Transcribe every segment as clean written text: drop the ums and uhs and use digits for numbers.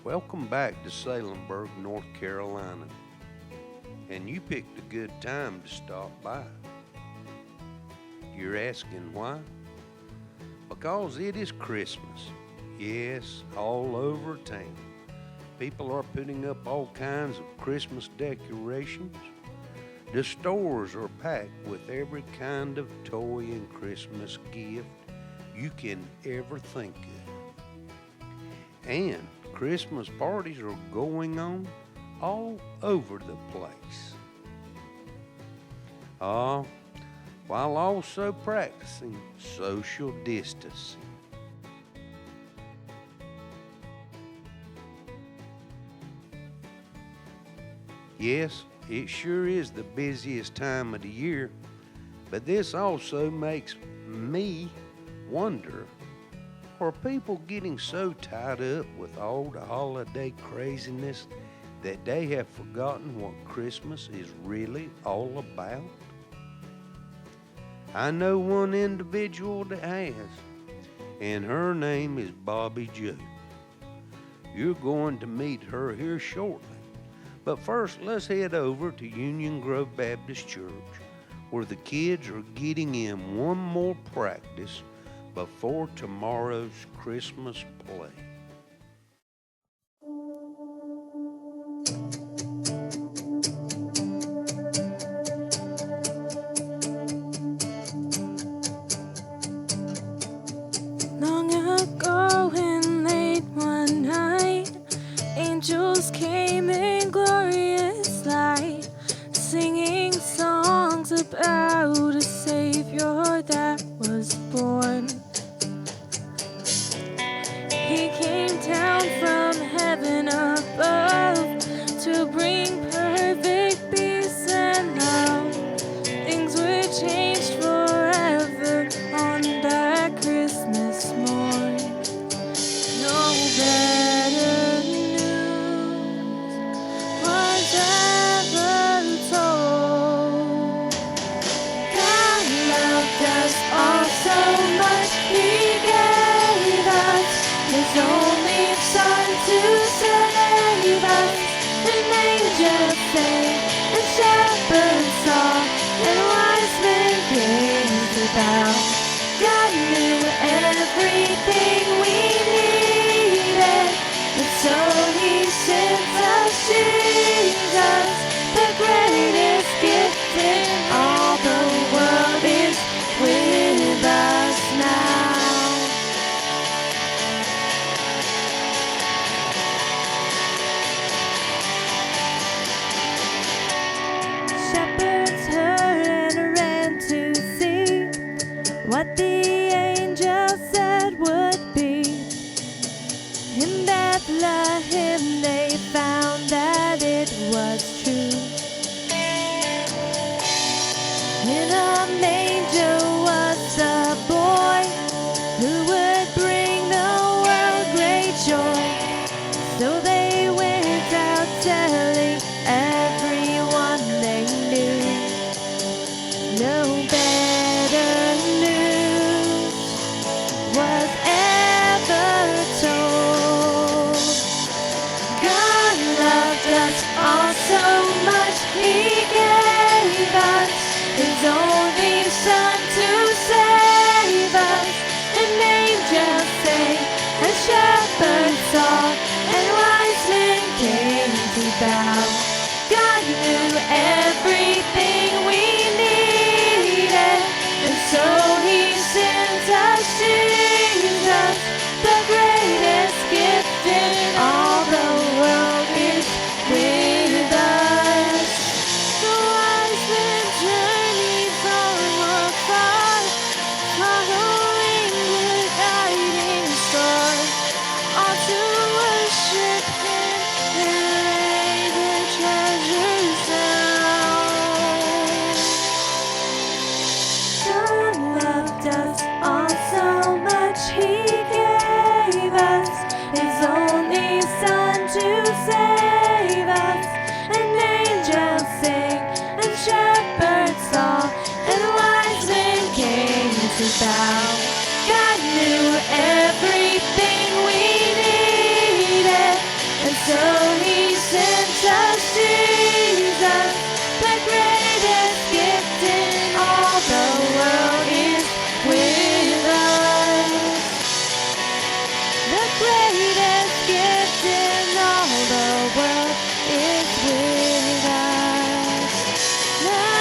Welcome back to Salemburg, North Carolina. And you picked a good time to stop by. You're asking why? Because it is Christmas. Yes, all over town. People are putting up all kinds of Christmas decorations. The stores are packed with every kind of toy and Christmas gift you can ever think of. And Christmas parties are going on all over the place. Ah, while also practicing social distancing. Yes, it sure is the busiest time of the year, but this also makes me wonder, are people getting so tied up with all the holiday craziness that they have forgotten what Christmas is really all about? I know one individual that has, and her name is Bobby Joe. You're going to meet her here shortly. But first, let's head over to Union Grove Baptist Church, where the kids are getting in one more practice before tomorrow's Christmas play. Long ago and late one night, angels came in glorious light, singing songs about a Savior that was born. He came down from heaven above to bring perfect peace and love. Things were changed forever on that Christmas morn. No better news was ever told. God loved us all so much, He gave us His only Son to save us. An angel sang, and shepherds saw, and wise men gazed about. God knew everything we needed, and so He sent us Jesus, the greatest gift in all the world is with us now. Shepherds heard and ran to see what the angel said would be. In Bethlehem they found that it was true. In a manger was a boy who would bring the world great joy. So they went out telling everyone they knew. No better news was ever told. The greatest gift in all the world is with us now.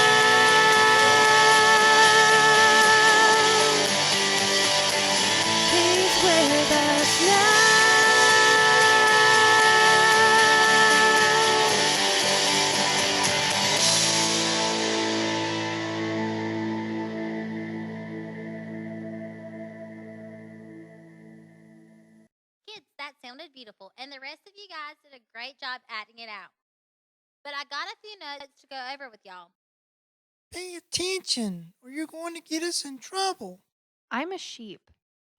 He's with us now. Kids, that sounded beautiful, and the rest of you guys did a great job acting it out. But I got a few notes to go over with y'all. Pay attention, or you're going to get us in trouble. I'm a sheep.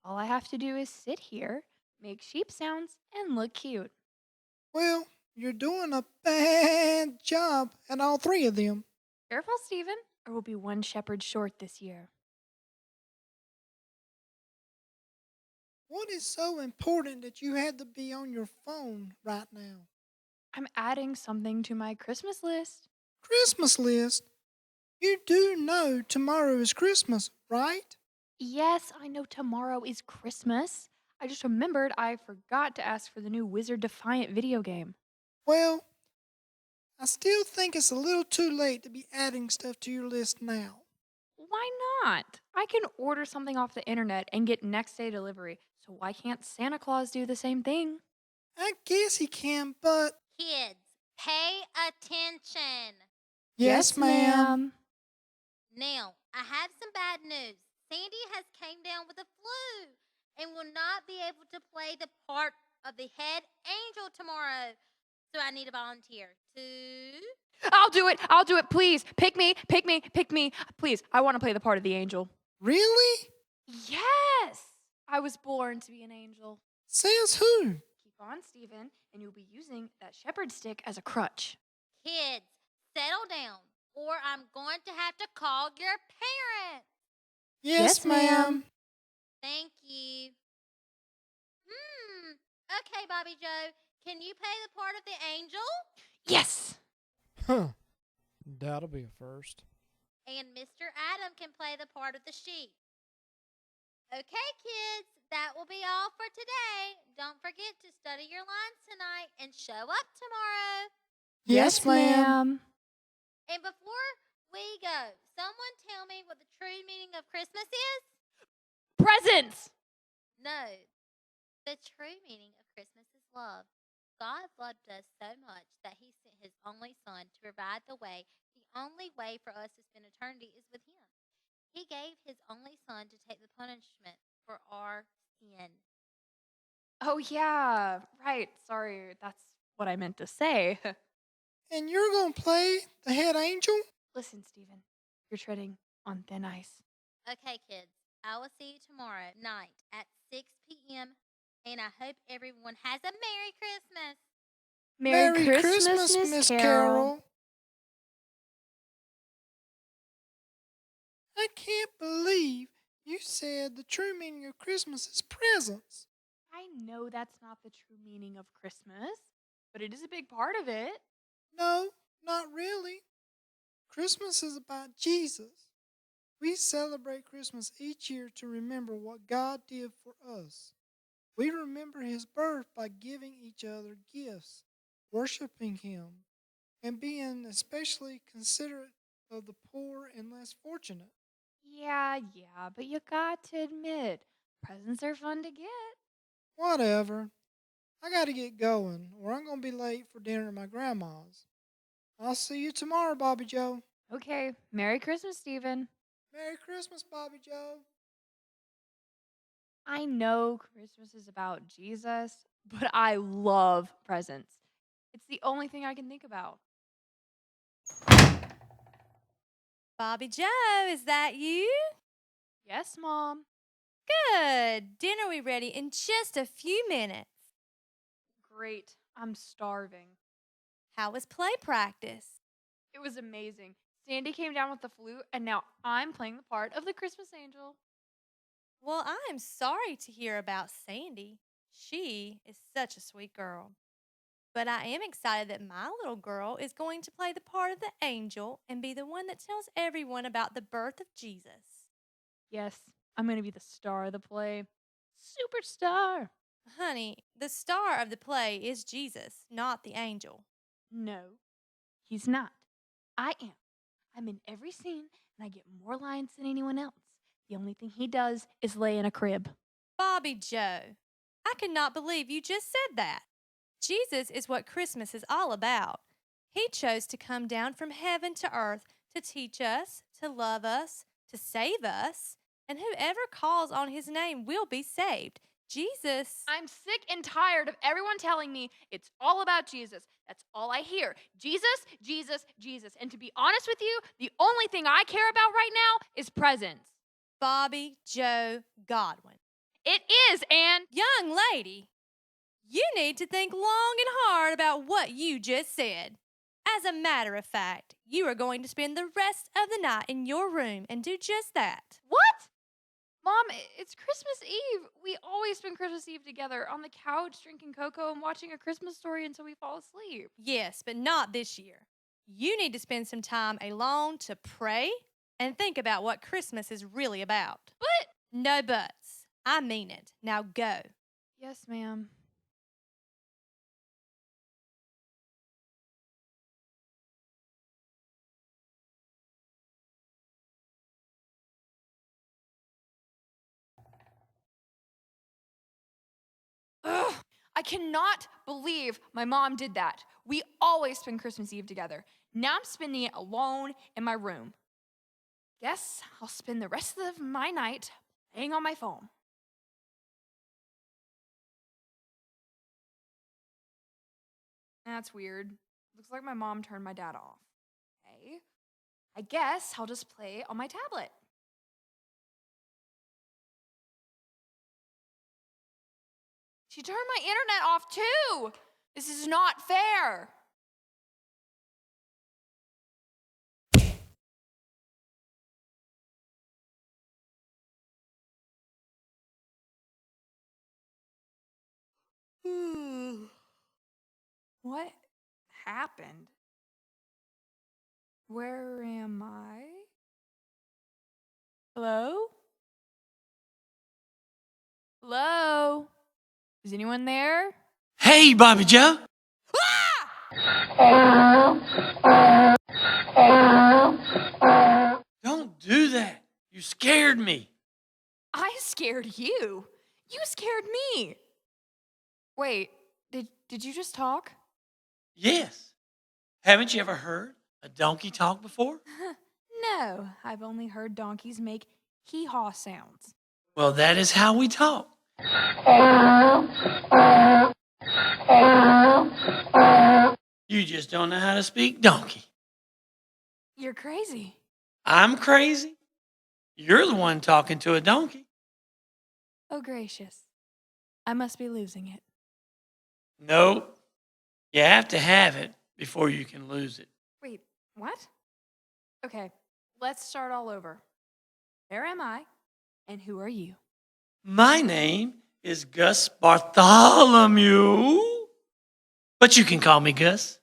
All I have to do is sit here, make sheep sounds, and look cute. Well, you're doing a bad job at all three of them. Careful, Stephen, or we'll be one shepherd short this year. What is so important that you had to be on your phone right now? I'm adding something to my Christmas list. Christmas list? You do know tomorrow is Christmas, right? Yes, I know tomorrow is Christmas. I just remembered I forgot to ask for the new Wizard Defiant video game. Well, I still think it's a little too late to be adding stuff to your list now. Why not? I can order something off the internet and get next day delivery, so why can't Santa Claus do the same thing? I guess he can, but... Kids, pay attention. Yes, ma'am. Now, I have some bad news. Sandy has came down with the flu and will not be able to play the part of the head angel tomorrow. So I need a volunteer to... I'll do it. I'll do it. Please, pick me, pick me, pick me. Please, I want to play the part of the angel. Really? Yes! I was born to be an angel. Says who? Keep on, Stephen, and you'll be using that shepherd stick as a crutch. Kids, settle down, or I'm going to have to call your parents. Yes, ma'am. Thank you. Okay, Bobby Joe, can you play the part of the angel? Yes! Huh. That'll be a first. And Mr. Adam can play the part of the sheep. Okay, kids, that will be all for today. Don't forget to study your lines tonight and show up tomorrow. Yes, ma'am. And before we go, someone tell me what the true meaning of Christmas is? Presents! No. The true meaning of Christmas is love. God loved us so much that he sent his only son to provide the way. The only way for us to spend eternity is with him. He gave his only son to take the punishment for our sin. Oh, yeah, right. Sorry, that's what I meant to say. And you're going to play the head angel? Listen, Stephen, you're treading on thin ice. Okay, kids, I will see you tomorrow night at 6 p.m. And I hope everyone has a Merry Christmas. Merry Christmas, Miss Carol. I can't believe you said the true meaning of Christmas is presents. I know that's not the true meaning of Christmas, but it is a big part of it. No, not really. Christmas is about Jesus. We celebrate Christmas each year to remember what God did for us. We remember his birth by giving each other gifts, worshiping him, and being especially considerate of the poor and less fortunate. Yeah, but you got to admit, presents are fun to get. Whatever. I got to get going, or I'm going to be late for dinner at my grandma's. I'll see you tomorrow, Bobby Joe. Okay, Merry Christmas, Stephen. Merry Christmas, Bobby Joe. I know Christmas is about Jesus, but I love presents. It's the only thing I can think about. Bobby Joe, is that you? Yes, Mom. Good. Dinner will be ready in just a few minutes. Great. I'm starving. How was play practice? It was amazing. Sandy came down with the flu, and now I'm playing the part of the Christmas angel. Well, I'm sorry to hear about Sandy. She is such a sweet girl. But I am excited that my little girl is going to play the part of the angel and be the one that tells everyone about the birth of Jesus. Yes, I'm going to be the star of the play. Superstar. Honey, the star of the play is Jesus, not the angel. No, he's not. I am. I'm in every scene, and I get more lines than anyone else. The only thing he does is lay in a crib. Bobby Joe, I cannot believe you just said that. Jesus is what Christmas is all about. He chose to come down from heaven to earth to teach us, to love us, to save us, and whoever calls on his name will be saved. Jesus. I'm sick and tired of everyone telling me it's all about Jesus. That's all I hear. Jesus, Jesus, Jesus. And to be honest with you, the only thing I care about right now is presents. Bobby Joe Godwin. It is, and Young lady, you need to think long and hard about what you just said. As a matter of fact, you are going to spend the rest of the night in your room and do just that. what? Mom, it's Christmas Eve. We always spend Christmas Eve together on the couch drinking cocoa and watching A Christmas Story until we fall asleep. Yes, but not this year. You need to spend some time alone to pray and think about what Christmas is really about. But No buts. I mean it. Now go. yes, ma'am. Ugh, I cannot believe my mom did that. We always spend Christmas Eve together. Now I'm spending it alone in my room. Guess I'll spend the rest of my night playing on my phone. That's weird. Looks like my mom turned my dad off. Okay. I guess I'll just play on my tablet. She turned my internet off too. This is not fair. What happened? Where am I? Hello? Hello? Is anyone there? Hey, Bobby Joe. Don't do that. You scared me. I scared you. You scared me. Wait, did you just talk? Yes. Haven't you ever heard a donkey talk before? No, I've only heard donkeys make hee-haw sounds. Well, that is how we talk. You just don't know how to speak donkey. You're crazy. I'm crazy. You're the one talking to a donkey. Oh, gracious. I must be losing it. Nope. You have to have it before you can lose it. Wait, what? Okay, let's start all over. Where am I, and who are you? My name is Gus Bartholomew, but you can call me Gus.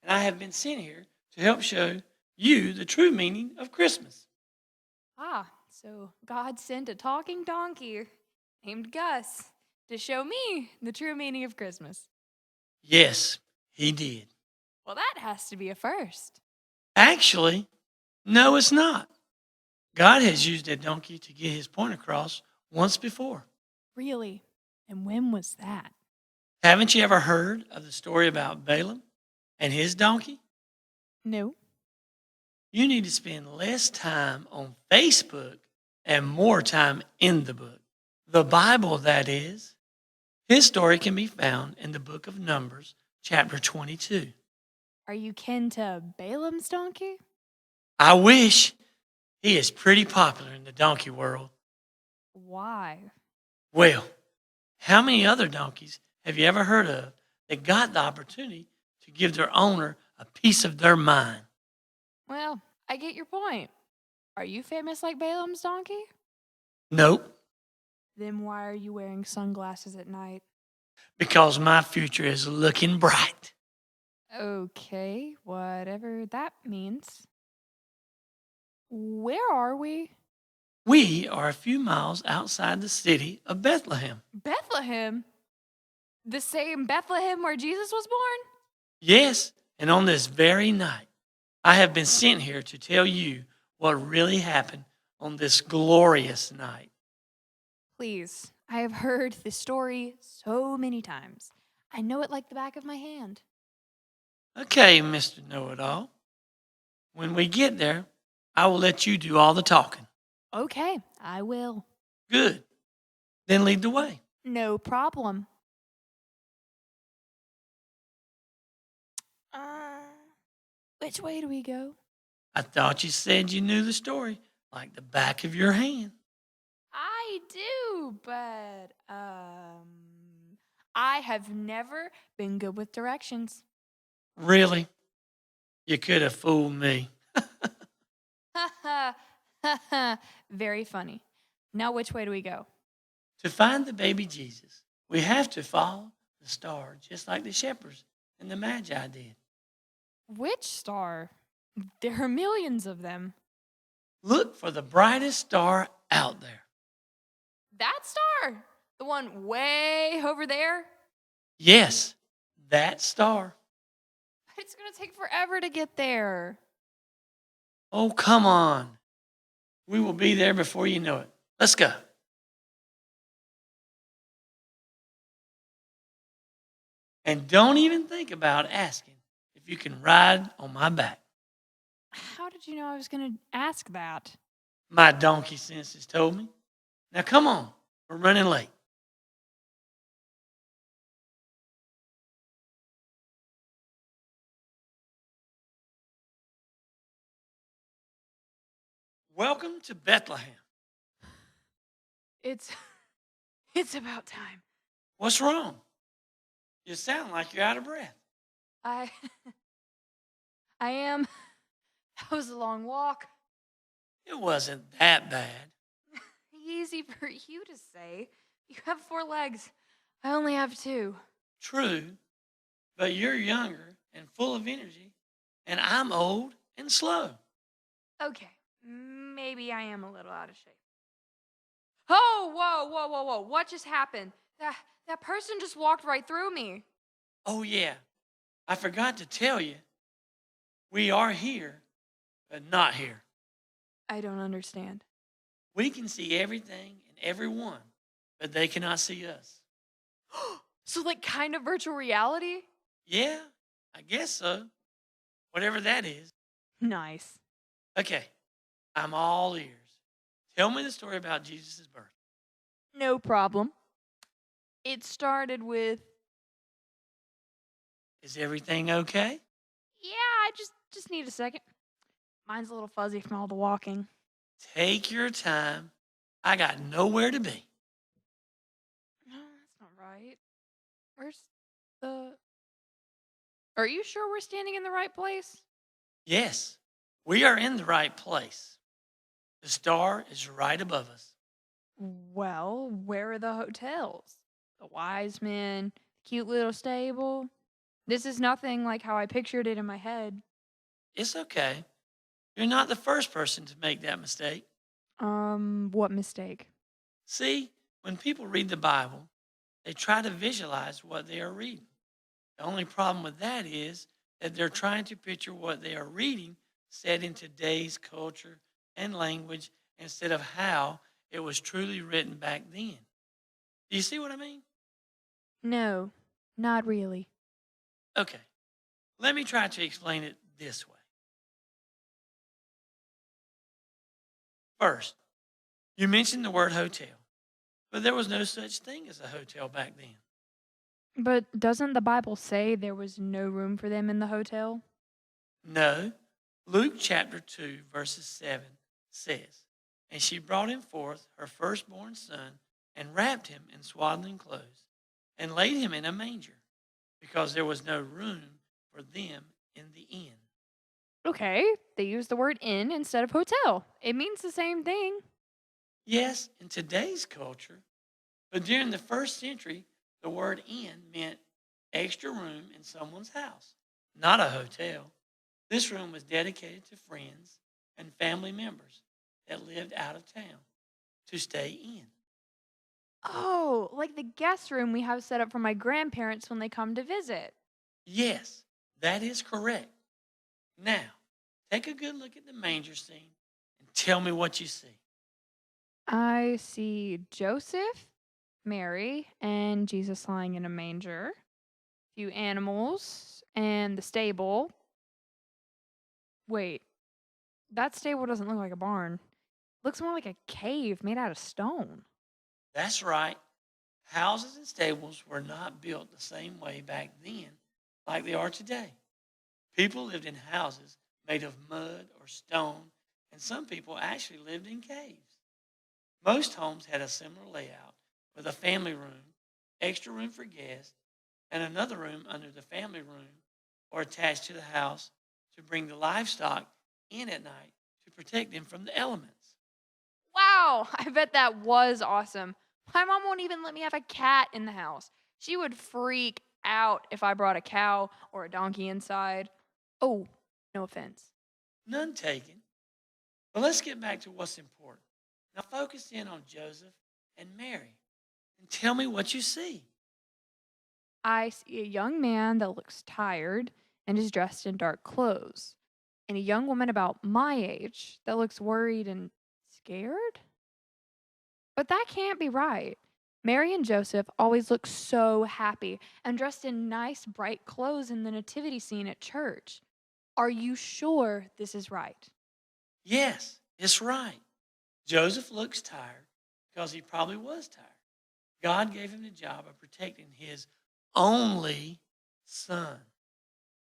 And I have been sent here to help show you the true meaning of Christmas. Ah, so God sent a talking donkey named Gus to show me the true meaning of Christmas. Yes, he did. Well, that has to be a first. Actually, no, it's not. God has used a donkey to get his point across once before. Really? And when was that? Haven't you ever heard of the story about Balaam and his donkey? No. You need to spend less time on Facebook and more time in the book. The Bible, that is. His story can be found in the book of Numbers, chapter 22. Are you kin to Balaam's donkey? I wish. He is pretty popular in the donkey world. Why? Well, how many other donkeys have you ever heard of that got the opportunity to give their owner a piece of their mind? Well, I get your point. Are you famous like Balaam's donkey? Nope, Then why are you wearing sunglasses at night? because my future is looking bright. Okay, whatever that means. Where are we? We are a few miles outside the city of Bethlehem. Bethlehem? The same Bethlehem where Jesus was born? Yes, and on this very night, I have been sent here to tell you what really happened on this glorious night. Please, I have heard this story so many times. I know it like the back of my hand. Okay, Mr. Know-It-All. When we get there, I will let you do all the talking. Okay, I will. Good. Then lead the way. No problem. Which way do we go? I thought you said you knew the story like the back of your hand. I do, but I have never been good with directions. Really? You could have fooled me. Ha ha ha ha. Very funny. Now which way do we go? To find the baby Jesus, we have to follow the star just like the shepherds and the Magi did. Which star? There are millions of them. Look for the brightest star out there. That star? The one way over there? Yes, that star. But it's going to take forever to get there. Oh, come on. We will be there before you know it. Let's go. And don't even think about asking if you can ride on my back. How did you know I was going to ask that? My donkey senses told me. Now come on, we're running late. Welcome to Bethlehem. It's about time. What's wrong? You sound like you're out of breath. I am. That was a long walk. It wasn't that bad. Easy for you to say. You have 4 legs. I only have 2. True, but you're younger and full of energy, and I'm old and slow. Okay, maybe I am a little out of shape. Oh, whoa. What just happened? That person just walked right through me. Oh, yeah, I forgot to tell you. We are here, but not here. I don't understand. We can see everything and everyone, but they cannot see us. So like kind of virtual reality? Yeah, I guess so. Whatever that is. Nice. Okay, I'm all ears. Tell me the story about Jesus' birth. No problem. It started with, Is everything okay? yeah, I just need a second. Mine's a little fuzzy from all the walking. Take your time. I got nowhere to be. No, that's not right. Where's the... Are you sure we're standing in the right place? Yes, we are in the right place. The star is right above us. Well, where are the hotels? The Wise Men, the cute little stable? This is nothing like how I pictured it in my head. It's okay. You're not the first person to make that mistake. What mistake? See, when people read the Bible, they try to visualize what they are reading. The only problem with that is that they're trying to picture what they are reading said in today's culture and language instead of how it was truly written back then. Do you see what I mean? No, not really. Okay, let me try to explain it this way. First, you mentioned the word hotel, but there was no such thing as a hotel back then. But doesn't the Bible say there was no room for them in the hotel? No, Luke chapter 2, verses 7 says, And she brought him forth her firstborn son, and wrapped him in swaddling clothes, and laid him in a manger, because there was no room for them in the inn. Okay, they use the word inn instead of hotel. It means the same thing. Yes, in today's culture, but during the first century, the word inn meant extra room in someone's house, not a hotel. This room was dedicated to friends and family members that lived out of town. to stay in. Oh, like the guest room we have set up for my grandparents when they come to visit. Yes, that is correct. Now, take a good look at the manger scene and tell me what you see. I see Joseph, Mary, and Jesus lying in a manger, a few animals, and the stable. Wait, that stable doesn't look like a barn. Looks more like a cave made out of stone. That's right. Houses and stables were not built the same way back then like they are today. People lived in houses made of mud or stone, and some people actually lived in caves. Most homes had a similar layout with a family room, extra room for guests, and another room under the family room or attached to the house to bring the livestock in at night to protect them from the elements. Wow, I bet that was awesome. My mom won't even let me have a cat in the house. She would freak out if I brought a cow or a donkey inside. Oh, no offense. None taken. But let's get back to what's important. Now focus in on Joseph and Mary and tell me what you see. I see a young man that looks tired and is dressed in dark clothes, and a young woman about my age that looks worried and scared. But that can't be right. Mary and Joseph always look so happy and dressed in nice, bright clothes in the nativity scene at church. Are you sure this is right? Yes, it's right. Joseph looks tired because he probably was tired. God gave him the job of protecting his only son.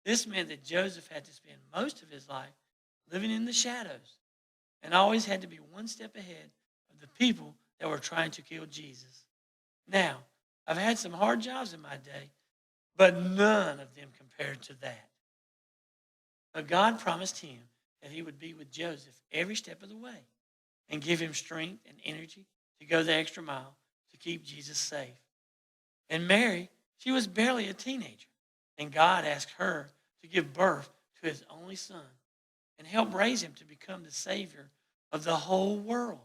This meant that Joseph had to spend most of his life living in the shadows and always had to be one step ahead of the people that were trying to kill Jesus. Now, I've had some hard jobs in my day, but none of them compared to that. But God promised him that he would be with Joseph every step of the way and give him strength and energy to go the extra mile to keep Jesus safe. And Mary, she was barely a teenager, and God asked her to give birth to his only son and help raise him to become the Savior of the whole world.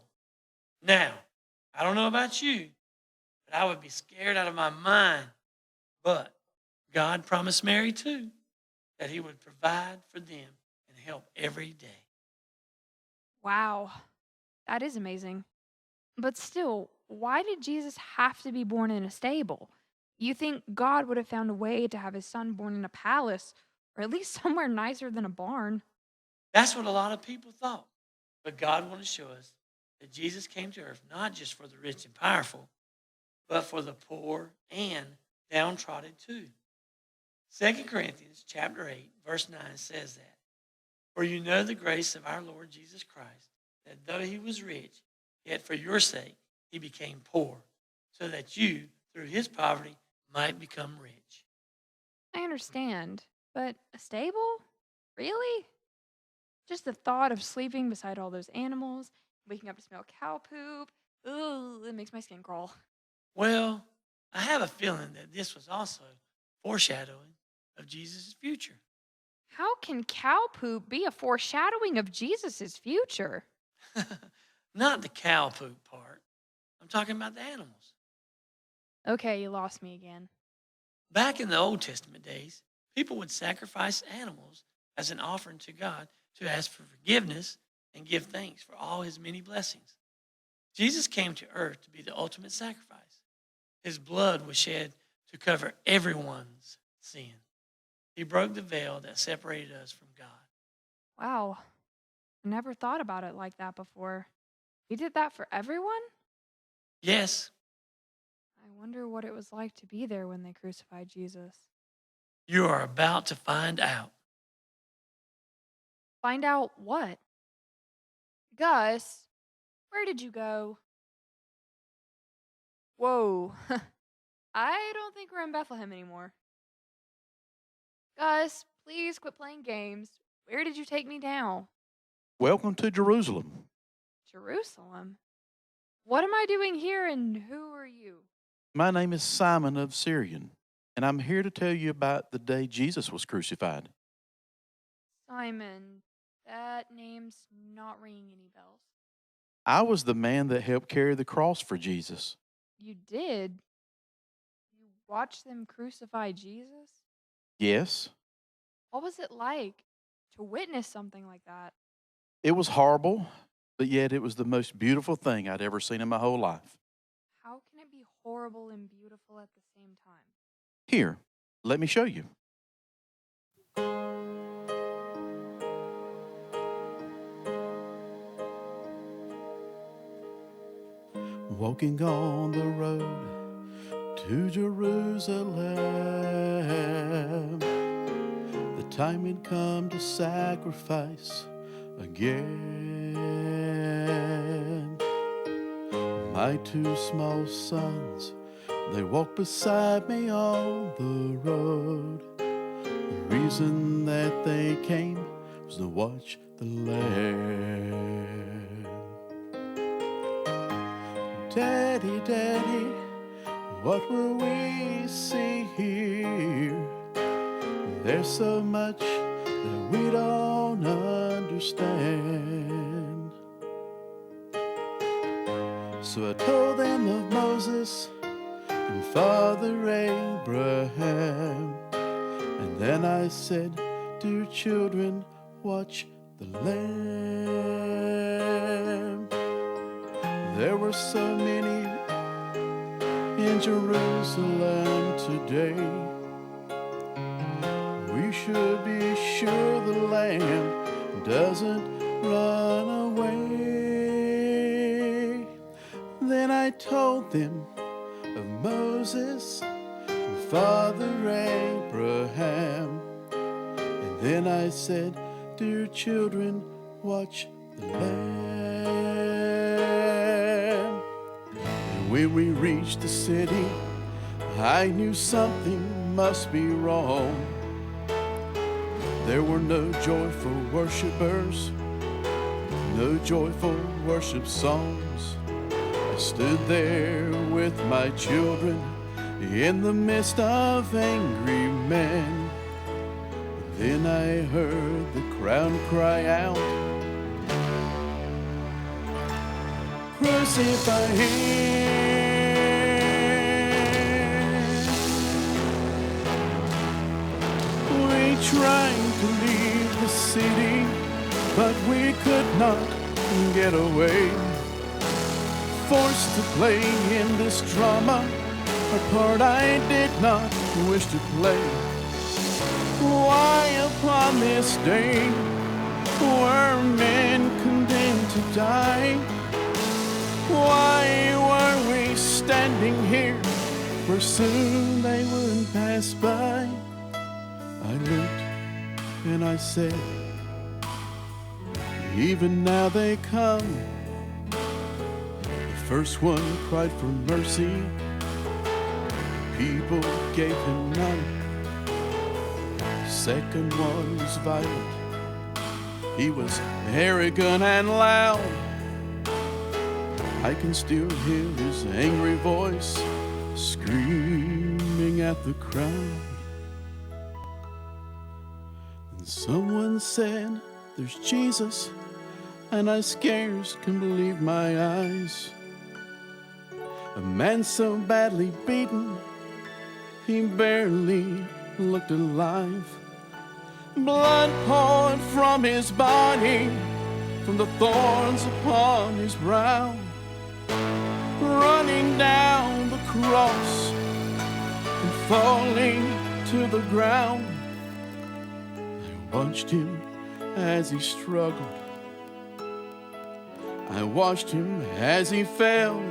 Now, I don't know about you, but I would be scared out of my mind. But God promised Mary too that he would provide for them and help every day. Wow, that is amazing. But still, why did Jesus have to be born in a stable? You think God would have found a way to have his son born in a palace, or at least somewhere nicer than a barn? That's what a lot of people thought. But God wanted to show us that Jesus came to earth not just for the rich and powerful, but for the poor and downtrodden too. 2 Corinthians chapter 8, verse 9 says that. For you know the grace of our Lord Jesus Christ, that though he was rich, yet for your sake he became poor, so that you, through his poverty, might become rich. I understand, but a stable? Really? Just the thought of sleeping beside all those animals, waking up to smell cow poop, ooh, it makes my skin crawl. Well, I have a feeling that this was also foreshadowing of Jesus' future. How can cow poop be a foreshadowing of Jesus' future? Not the cow poop part. I'm talking about the animals. Okay, you lost me again. Back in the Old Testament days, people would sacrifice animals as an offering to God to ask for forgiveness and give thanks for all his many blessings. Jesus came to earth to be the ultimate sacrifice. His blood was shed to cover everyone's sin. He broke the veil that separated us from God. Wow, I never thought about it like that before. He did that for everyone? Yes, I wonder what it was like to be there when they crucified Jesus. you are about to find out. Find out what? Gus, where did you go? Whoa, I don't think we're in Bethlehem anymore. Gus, please quit playing games. Where did you take me now? Welcome to Jerusalem. Jerusalem? What am I doing here and who are you? My name is Simon of Syrian, and I'm here to tell you about the day Jesus was crucified. Simon, that name's not ringing any bells. I was the man that helped carry the cross for Jesus. You did? You watched them crucify Jesus? Yes, What was it like to witness something like that? it was horrible, but yet it was the most beautiful thing I'd ever seen in my whole life. How can it be horrible and beautiful at the same time? Here, let me show you. Walking on the road to Jerusalem, the time had come to sacrifice again. My two small sons, they walked beside me on the road. The reason that they came was to watch the Lamb. Daddy, Daddy, what will we see here? There's so much that we don't understand. So I told them of Moses and Father Abraham. And then I said, dear children, watch the Lamb. There were so many in Jerusalem today. We should be sure the Lamb doesn't run away. Then I told them of Moses and Father Abraham. And then I said, dear children, watch the Lamb. And when we reached the city, I knew something must be wrong. There were no joyful worshipers, no joyful worship songs. I stood there with my children in the midst of angry men. Then I heard the crowd cry out, crucify him. We tried to leave the city, but we could not get away. Forced to play in this drama, a part I did not wish to play. Why upon this day were men condemned to die? Why were we standing here where soon they would pass by? I looked and I said, even now they come. The first one cried for mercy, people gave him none. The second one was violent, he was arrogant and loud. I can still hear his angry voice screaming at the crowd. And someone said, there's Jesus, and I scarce can believe my eyes. A man so badly beaten, he barely looked alive. Blood poured from his body, from the thorns upon his brow, running down the cross and falling to the ground. I watched him as he struggled. I watched him as he fell.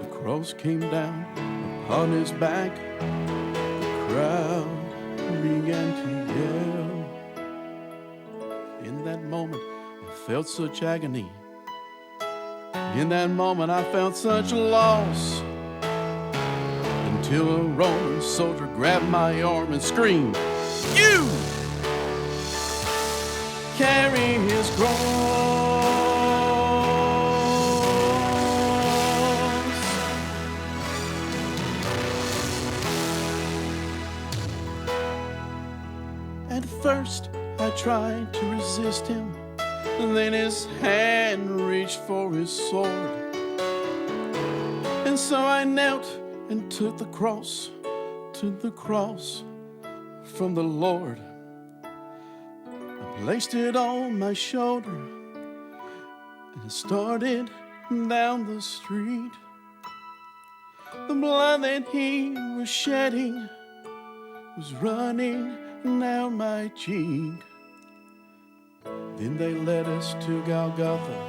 The cross came down upon his back. The crowd began to yell. In that moment, I felt such agony. In that moment, I felt such loss. Until a Roman soldier grabbed my arm and screamed, "You carry his cross." At first, I tried to resist him. Then his hand reached for his sword. And so I knelt and took the cross from the Lord. I placed it on my shoulder and I started down the street. The blood that he was shedding was running down my cheek. Then they led us to Golgotha.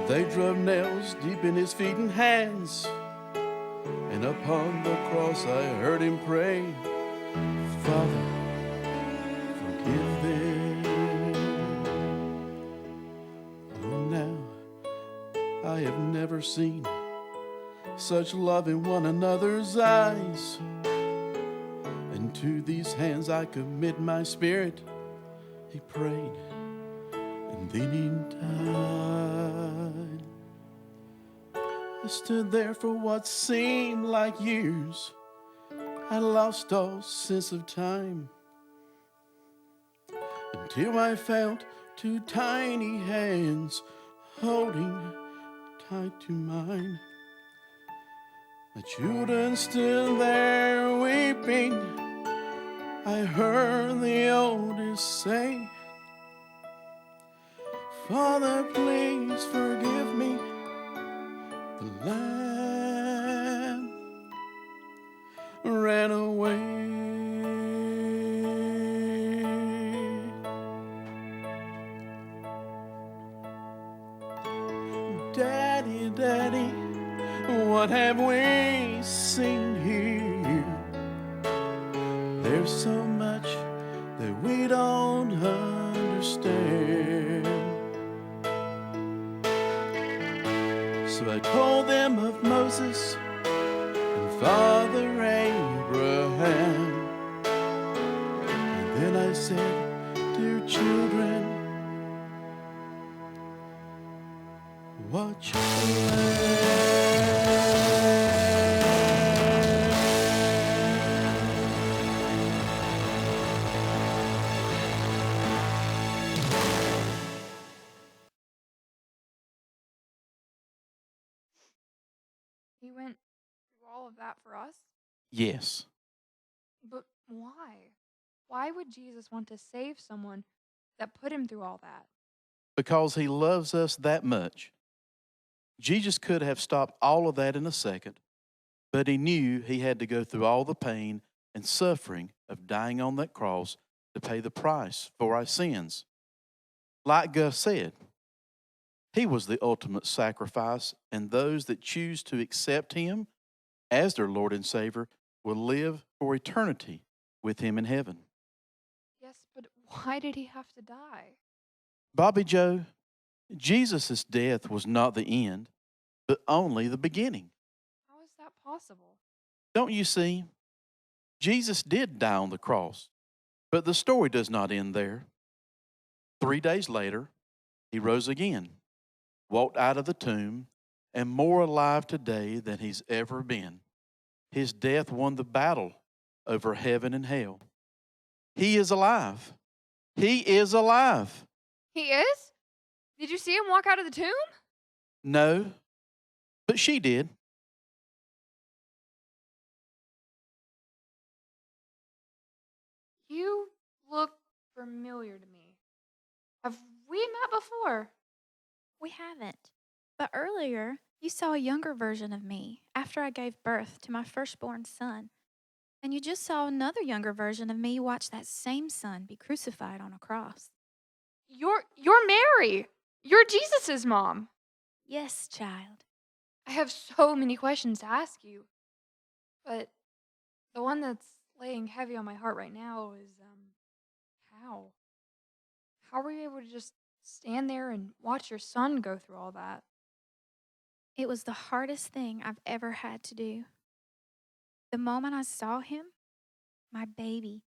They drove nails deep in his feet and hands. And upon the cross I heard him pray, Father, forgive them. Oh, now I have never seen such love in one another's eyes. And to these hands I commit my spirit, he prayed, and then he died. I stood there for what seemed like years. I lost all sense of time until I felt two tiny hands holding tight to mine. The children stood there weeping. I heard the oldest say, Father, please forgive me. The lamb ran away. Daddy, Daddy, what have we seen here? There's so much that we don't understand. So I told them of Moses and Father Abraham. And then I said, dear children, watch the land. He went through all of that for us? Yes, But why? Why would Jesus want to save someone that put him through all that? because he loves us that much. Jesus could have stopped all of that in a second, but he knew he had to go through all the pain and suffering of dying on that cross to pay the price for our sins. Like Gus said, he was the ultimate sacrifice, and those that choose to accept him as their Lord and Savior will live for eternity with him in heaven. Yes, but why did he have to die? Bobby Joe, Jesus' death was not the end, but only the beginning. How is that possible? Don't you see? Jesus did die on the cross, but the story does not end there. 3 days later, he rose again, walked out of the tomb, and more alive today than he's ever been. His death won the battle over heaven and hell. He is alive. He is alive. He is? Did you see him walk out of the tomb? No, but she did. You look familiar to me. Have we met before? We haven't. But earlier, you saw a younger version of me after I gave birth to my firstborn son. And you just saw another younger version of me watch that same son be crucified on a cross. You're Mary. You're Jesus' mom. Yes, child. I have so many questions to ask you. But the one that's laying heavy on my heart right now is how? How were you able to just stand there and watch your son go through all that? It was the hardest thing I've ever had to do. The moment I saw him, my baby,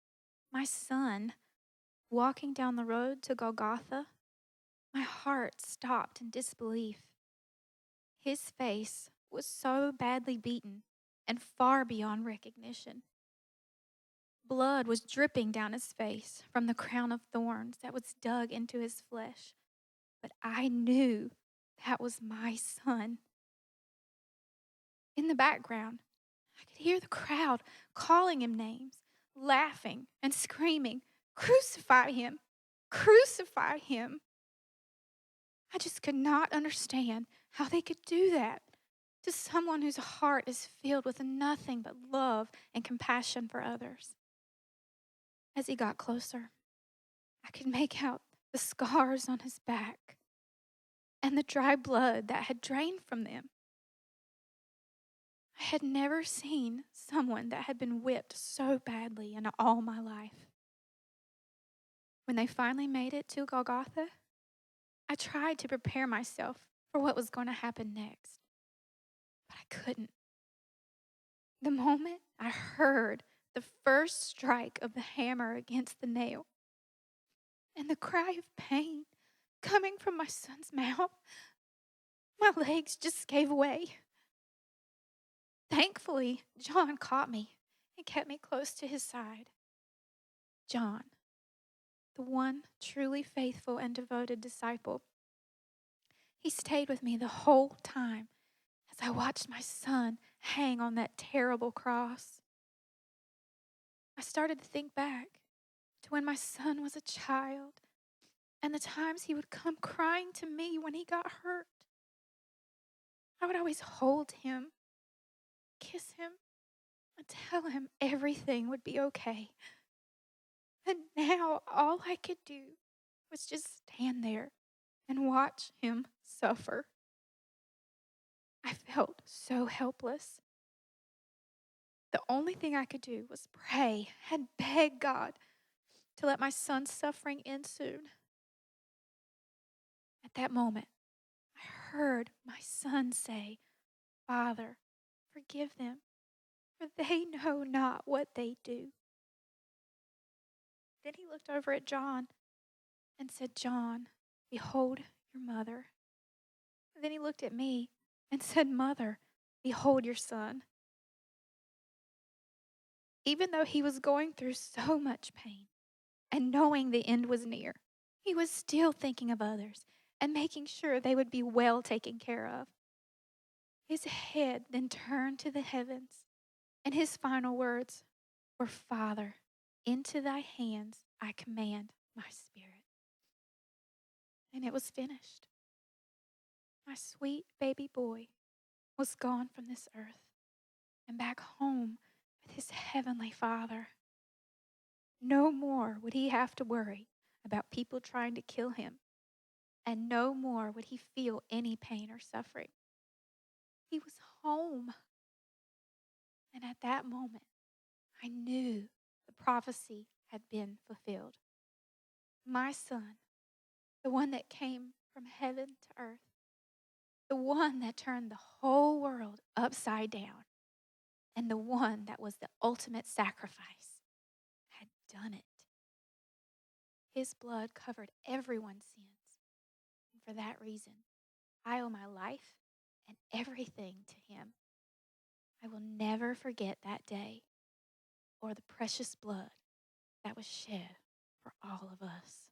my son, walking down the road to Golgotha, my heart stopped in disbelief. His face was so badly beaten and far beyond recognition. Blood was dripping down his face from the crown of thorns that was dug into his flesh. But I knew that was my son. In the background, I could hear the crowd calling him names, laughing and screaming, "Crucify him! Crucify him!" I just could not understand how they could do that to someone whose heart is filled with nothing but love and compassion for others. As he got closer, I could make out the scars on his back and the dry blood that had drained from them. I had never seen someone that had been whipped so badly in all my life. When they finally made it to Golgotha, I tried to prepare myself for what was going to happen next, but I couldn't. The moment I heard the first strike of the hammer against the nail and the cry of pain coming from my son's mouth, my legs just gave way. Thankfully, John caught me and kept me close to his side. John, the one truly faithful and devoted disciple. He stayed with me the whole time as I watched my son hang on that terrible cross. I started to think back to when my son was a child and the times he would come crying to me when he got hurt. I would always hold him, kiss him, and tell him everything would be okay. And now all I could do was just stand there and watch him suffer. I felt so helpless. The only thing I could do was pray and beg God to let my son's suffering end soon. At that moment, I heard my son say, "Father, forgive them, for they know not what they do." Then he looked over at John and said, "John, behold your mother." Then he looked at me and said, "Mother, behold your son." Even though he was going through so much pain and knowing the end was near, he was still thinking of others and making sure they would be well taken care of. His head then turned to the heavens, and his final words were, "Father, into thy hands I commend my spirit." And it was finished. My sweet baby boy was gone from this earth and back home with his heavenly Father. No more would he have to worry about people trying to kill him, and no more would he feel any pain or suffering. He was home. And at that moment, I knew the prophecy had been fulfilled. My son, the one that came from heaven to earth, the one that turned the whole world upside down, and the one that was the ultimate sacrifice, had done it. His blood covered everyone's sins. And for that reason, I owe my life and everything to him. I will never forget that day or the precious blood that was shed for all of us.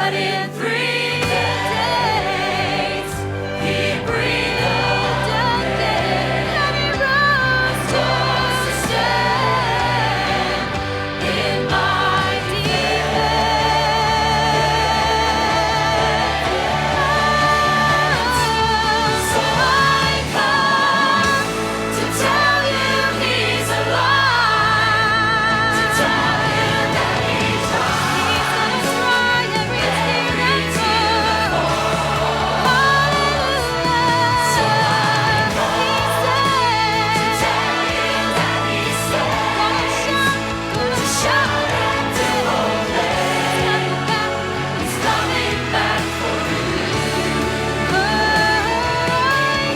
but in 3 days he breathed on death and he rose to stand in my defense. So I come to tell you he's alive, to tell you that he's gonna strike every tear that's hallelujah. So I come to tell you that he's gonna shout and to obey. He's coming back for you.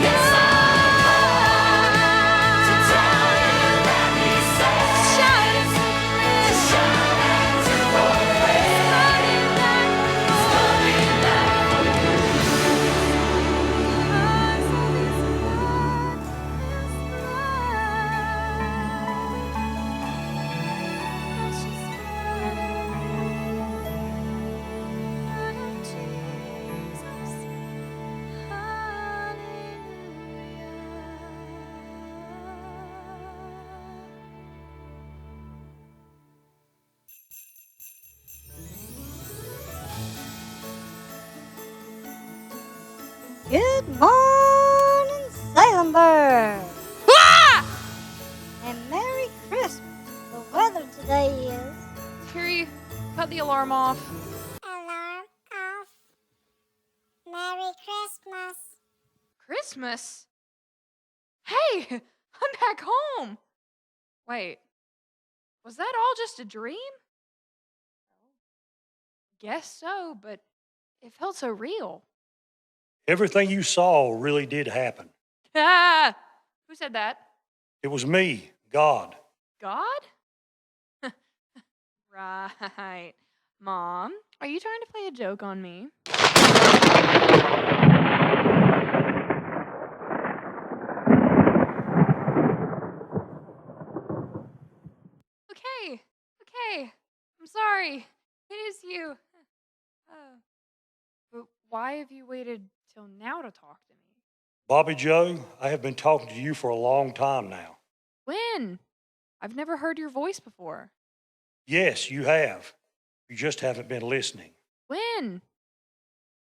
Yes, I come to tell you that he's shout and to obey. He's coming back for Good morning, Salemburg. And Merry Christmas. The weather today is Carrie, cut the alarm off. alarm off. Merry Christmas. Christmas? Hey, I'm back home. Wait, was that all just a dream? Guess so, but it felt so real. Everything you saw really did happen. Ah! Who said that? It was me, God. God? Right. Mom, are you trying to play a joke on me? Okay. I'm sorry. It is you. But why have you waited till now to talk to me? Bobby Joe, I have been talking to you for a long time now. When? I've never heard your voice before. Yes, you have. You just haven't been listening. When?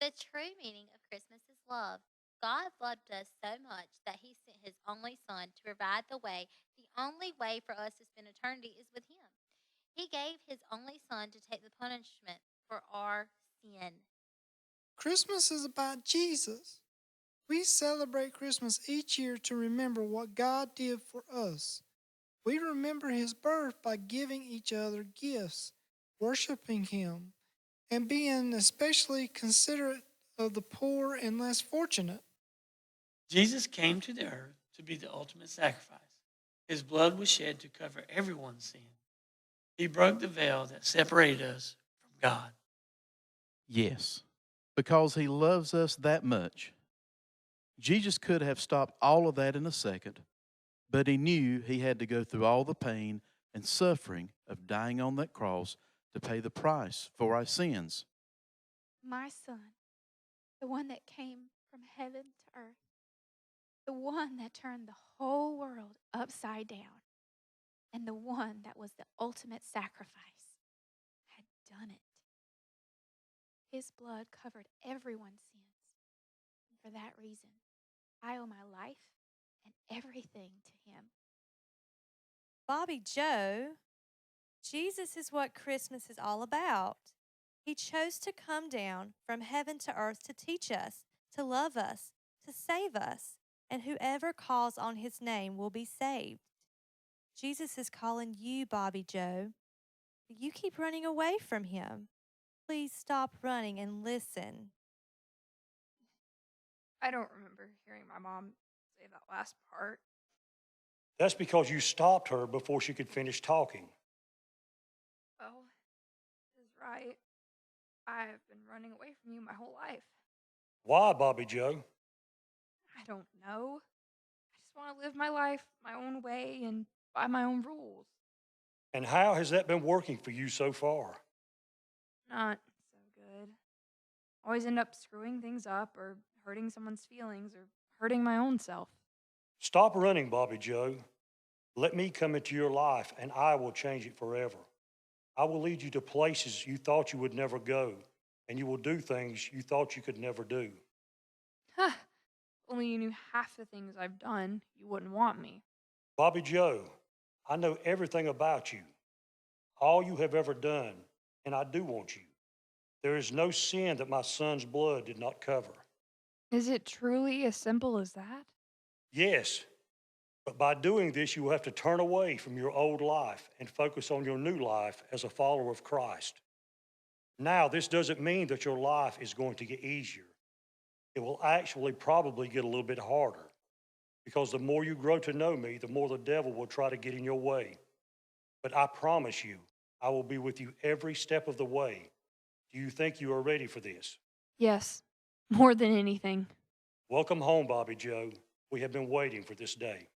The true meaning of Christmas is love. God loved us so much that he sent his only son to provide the way. The only way for us to spend eternity is with him. He gave his only son to take the punishment for our sin. Christmas is about Jesus. We celebrate Christmas each year to remember what God did for us. We remember his birth by giving each other gifts, worshiping him, and being especially considerate of the poor and less fortunate. Jesus came to the earth to be the ultimate sacrifice. His blood was shed to cover everyone's sin. He broke the veil that separated us from God. Yes, because he loves us that much. Jesus could have stopped all of that in a second, but he knew he had to go through all the pain and suffering of dying on that cross to pay the price for our sins. My son, the one that came from heaven to earth, the one that turned the whole world upside down, and the one that was the ultimate sacrifice, had done it. His blood covered everyone's sins. And for that reason, I owe my life and everything to him. Bobby Joe, Jesus is what Christmas is all about. He chose to come down from heaven to earth to teach us, to love us, to save us, and whoever calls on his name will be saved. Jesus is calling you, Bobby Joe. You keep running away from him. Please stop running and listen. I don't remember hearing my mom say that last part. That's because you stopped her before she could finish talking. Well, she's right. I've been running away from you my whole life. Why, Bobby Joe? I don't know. I just want to live my life my own way and by my own rules. And how has that been working for you so far? Not so good. always end up screwing things up or hurting someone's feelings or hurting my own self. Stop running, Bobby Joe. Let me come into your life and I will change it forever. I will lead you to places you thought you would never go, and you will do things you thought you could never do. Huh. If only you knew half the things I've done, you wouldn't want me. Bobby Joe, I know everything about you, all you have ever done, and I do want you. There is no sin that my son's blood did not cover. Is it truly as simple as that? Yes, but by doing this, you will have to turn away from your old life and focus on your new life as a follower of Christ. Now, this doesn't mean that your life is going to get easier. It will actually probably get a little bit harder, because the more you grow to know me, the more the devil will try to get in your way. But I promise you, I will be with you every step of the way. Do you think you are ready for this? Yes, more than anything. Welcome home, Bobby Joe. We have been waiting for this day.